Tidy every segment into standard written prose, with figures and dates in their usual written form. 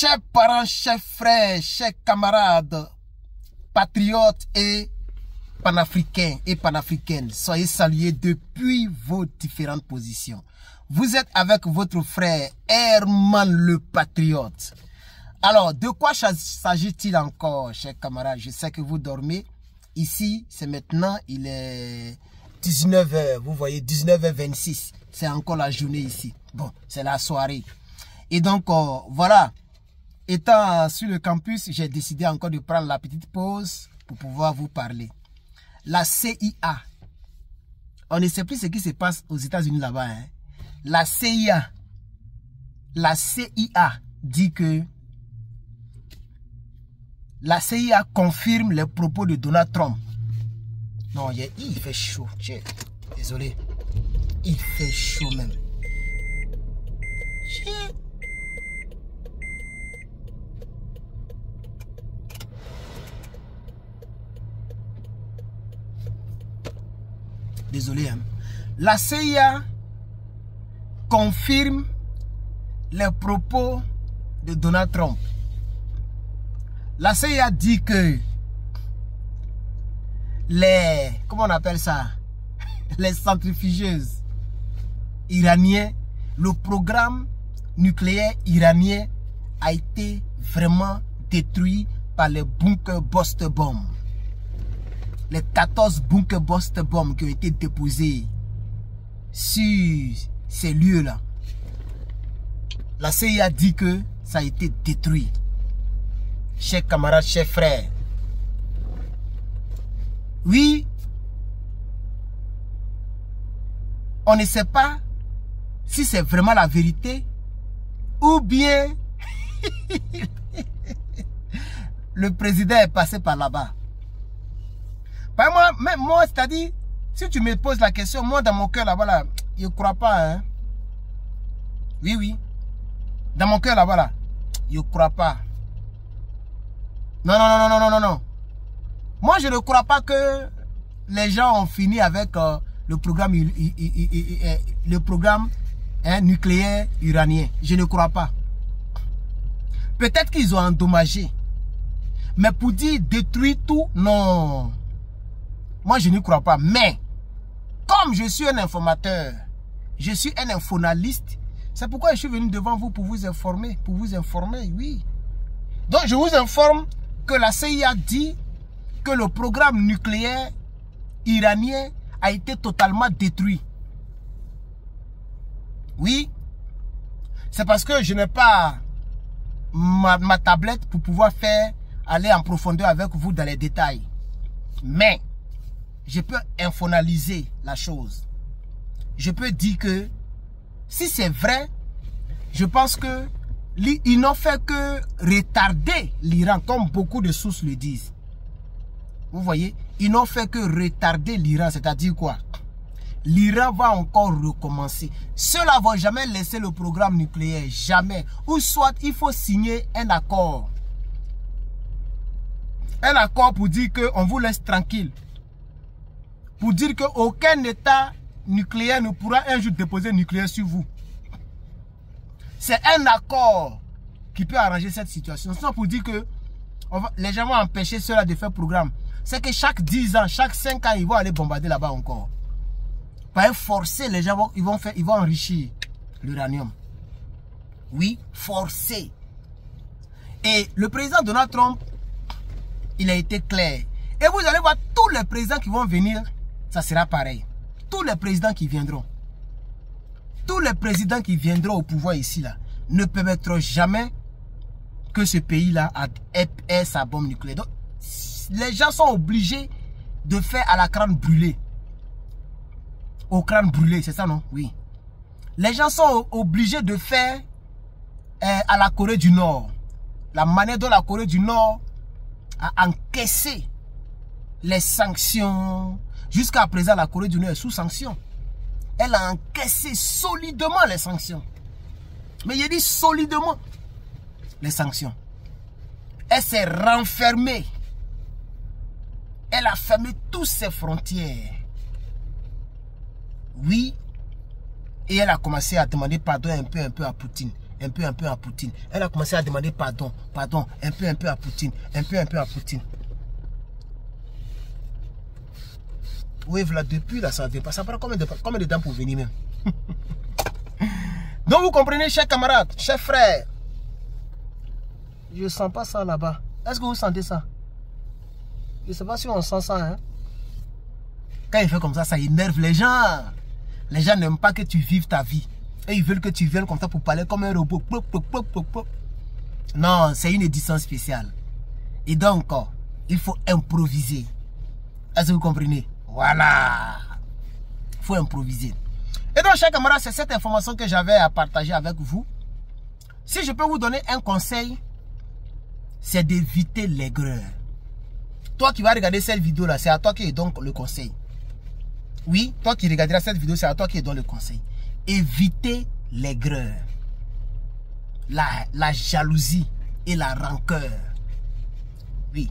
Chers parents, chers frères, chers camarades, patriotes et panafricains et panafricaines, soyez salués depuis vos différentes positions. Vous êtes avec votre frère Herman le Patriote. Alors, de quoi s'agit-il encore, chers camarades? Je sais que vous dormez. Ici, c'est maintenant, il est 19h. Vous voyez, 19h26. C'est encore la journée ici. Bon, c'est la soirée. Et donc, voilà. Étant sur le campus, j'ai décidé encore de prendre la petite pause pour pouvoir vous parler. La CIA. On ne sait plus ce qui se passe aux États-Unis là-bas. Hein. La CIA dit que la CIA confirme les propos de Donald Trump. Non, il fait chaud. Désolé. Il fait chaud même. Désolé. Hein. La CIA confirme les propos de Donald Trump. La CIA dit que comment on appelle ça? Les centrifugeuses iraniens, le programme nucléaire iranien a été vraiment détruit par les bunkers Buster Bomb. Les 14 bunkers Buster Bomb qui ont été déposés sur ces lieux-là. La CIA dit que ça a été détruit. Chers camarades, chers frères. Oui, on ne sait pas si c'est vraiment la vérité ou bien le président est passé par là-bas. Moi, c'est-à-dire, si tu me poses la question, moi dans mon cœur là-bas, là, je ne crois pas. Hein? Oui. Dans mon cœur là-bas, là, je ne crois pas. Non. Moi, je ne crois pas que les gens ont fini avec le programme, nucléaire iranien. Je ne crois pas. Peut-être qu'ils ont endommagé. Mais pour dire détruire tout, non. Moi, je n'y crois pas. Mais, comme je suis un informateur, je suis un infonaliste, c'est pourquoi je suis venu devant vous pour vous informer. Pour vous informer, oui. Donc, je vous informe que la CIA dit que le programme nucléaire iranien a été totalement détruit. Oui. C'est parce que je n'ai pas ma tablette pour pouvoir aller en profondeur avec vous dans les détails. Mais, je peux infonaliser la chose. Je peux dire que si c'est vrai, je pense que ils n'ont fait que retarder l'Iran, comme beaucoup de sources le disent. Vous voyez, ils n'ont fait que retarder l'Iran, c'est-à-dire quoi? L'Iran va encore recommencer. Ceux-là ne vont jamais laisser le programme nucléaire, jamais. Ou soit il faut signer un accord. Un accord pour dire qu'on vous laisse tranquille. Pour dire qu'aucun État nucléaire ne pourra un jour déposer nucléaire sur vous. C'est un accord qui peut arranger cette situation. Sinon pour dire que les gens vont empêcher ceux-là de faire programme. C'est que chaque 10 ans, chaque 5 ans, ils vont aller bombarder là-bas encore. Par forcer, les gens ils vont enrichir l'uranium. Oui, forcer. Et le président Donald Trump, il a été clair. Et vous allez voir tous les présidents qui vont venir, ça sera pareil. Tous les présidents qui viendront. Tous les présidents qui viendront au pouvoir ici là ne permettront jamais que ce pays-là ait sa bombe nucléaire. Donc, les gens sont obligés de faire à la crâne brûlée. Au crâne brûlé, c'est ça non? Oui. Les gens sont obligés de faire à la Corée du Nord. La manière dont la Corée du Nord a encaissé les sanctions. Jusqu'à présent, la Corée du Nord est sous sanctions. Elle a encaissé solidement les sanctions. Mais il dit solidement les sanctions. Elle s'est renfermée. Elle a fermé toutes ses frontières. Oui. Et elle a commencé à demander pardon un peu à Poutine. un peu à Poutine. Elle a commencé à demander pardon, un peu à Poutine, un peu à Poutine. Oui, voilà, depuis là, ça ne vient pas. Ça prend combien de temps pour venir même? Donc vous comprenez, chers camarades, chers frères. Je ne sens pas ça là-bas. Est-ce que vous sentez ça? Je ne sais pas si on sent ça. Hein? Quand il fait comme ça énerve les gens. Les gens n'aiment pas que tu vives ta vie. Et ils veulent que tu viennes comme ça pour parler comme un robot. Non, c'est une édition spéciale. Et donc, il faut improviser. Est-ce que vous comprenez? Voilà. Il faut improviser. Et donc, chers camarades, c'est cette information que j'avais à partager avec vous. Si je peux vous donner un conseil, c'est d'éviter l'aigreur. Toi qui vas regarder cette vidéo-là, c'est à toi qui est donc le conseil. Oui, toi qui regarderas cette vidéo, c'est à toi qui est donc le conseil. Évitez l'aigreur, la jalousie et la rancœur. Oui.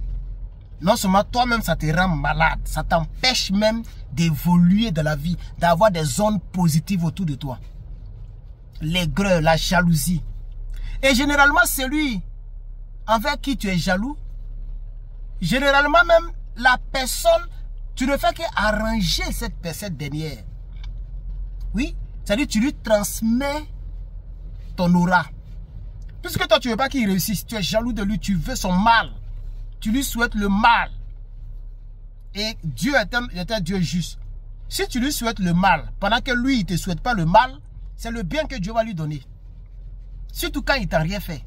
Non seulement toi-même, ça te rend malade, ça t'empêche même d'évoluer dans la vie, d'avoir des zones positives autour de toi. L'aigreur, la jalousie. Et généralement, celui envers qui tu es jaloux, généralement même la personne, tu ne fais qu'arranger cette dernière. Oui, c'est-à-dire tu lui transmets ton aura. Puisque toi, tu ne veux pas qu'il réussisse, tu es jaloux de lui, tu veux son mal. Tu lui souhaites le mal. Et Dieu est un Dieu juste. Si tu lui souhaites le mal, pendant que lui, il ne te souhaite pas le mal, c'est le bien que Dieu va lui donner. Surtout quand il ne t'a rien fait.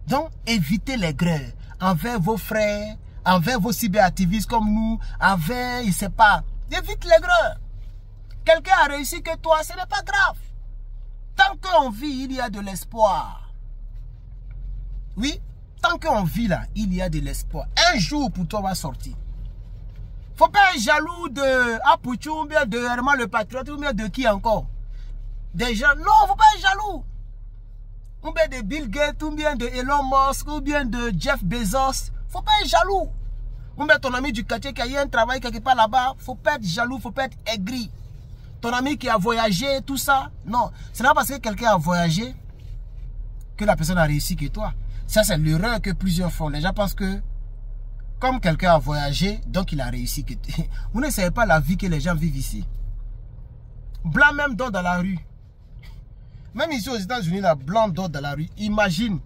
Donc, évitez l'aigreur envers vos frères, envers vos cyberactivistes comme nous, envers, il ne sait pas. Évite l'aigreur. Quelqu'un a réussi que toi, ce n'est pas grave. Tant qu'on vit, il y a de l'espoir. Oui, tant qu'on vit là, il y a de l'espoir. Un jour pour toi va sortir. Faut pas être jaloux de Apouchou, ou bien de Herman le Patriote, ou bien de qui encore? Des gens, non, faut pas être jaloux. Ou bien de Bill Gates, ou bien de Elon Musk, ou bien de Jeff Bezos. Faut pas être jaloux. Ou bien ton ami du quartier qui a eu un travail quelque part là-bas. Faut pas être jaloux, faut pas être aigri. Ton ami qui a voyagé, tout ça. Non, c'est pas parce que quelqu'un a voyagé que la personne a réussi que toi. Ça, c'est l'erreur que plusieurs font. Les gens pensent que comme quelqu'un a voyagé, donc il a réussi. Que vous ne savez pas la vie que les gens vivent ici. Blanc même dort dans la rue. Même ici aux États-Unis, là, blanc dort dans la rue. Imagine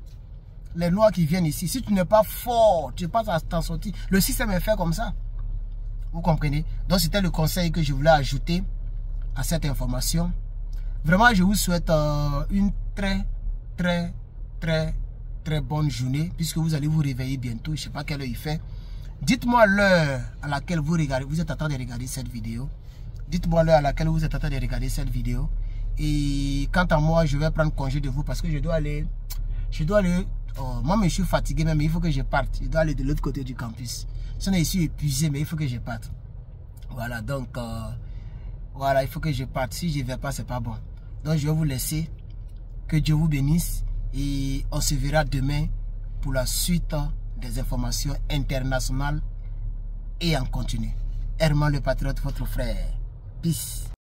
les noirs qui viennent ici. Si tu n'es pas fort, tu ne peux pas t'en sortir. Le système est fait comme ça. Vous comprenez? Donc c'était le conseil que je voulais ajouter à cette information. Vraiment, je vous souhaite une très bonne journée, puisque vous allez vous réveiller bientôt. Je ne sais pas quelle heure il fait. Dites-moi l'heure à laquelle vous êtes en train de regarder cette vidéo. Dites-moi l'heure à laquelle vous êtes en train de regarder cette vidéo. Et quant à moi, je vais prendre congé de vous parce que je dois aller. Moi, je suis fatigué, mais il faut que je parte. Je dois aller de l'autre côté du campus. Je suis épuisé, mais il faut que je parte. Voilà, donc, voilà, il faut que je parte. Si je ne vais pas, c'est pas bon. Donc, je vais vous laisser. Que Dieu vous bénisse. Et on se verra demain pour la suite des informations internationales et en continu. Herman le Patriote, votre frère. Peace.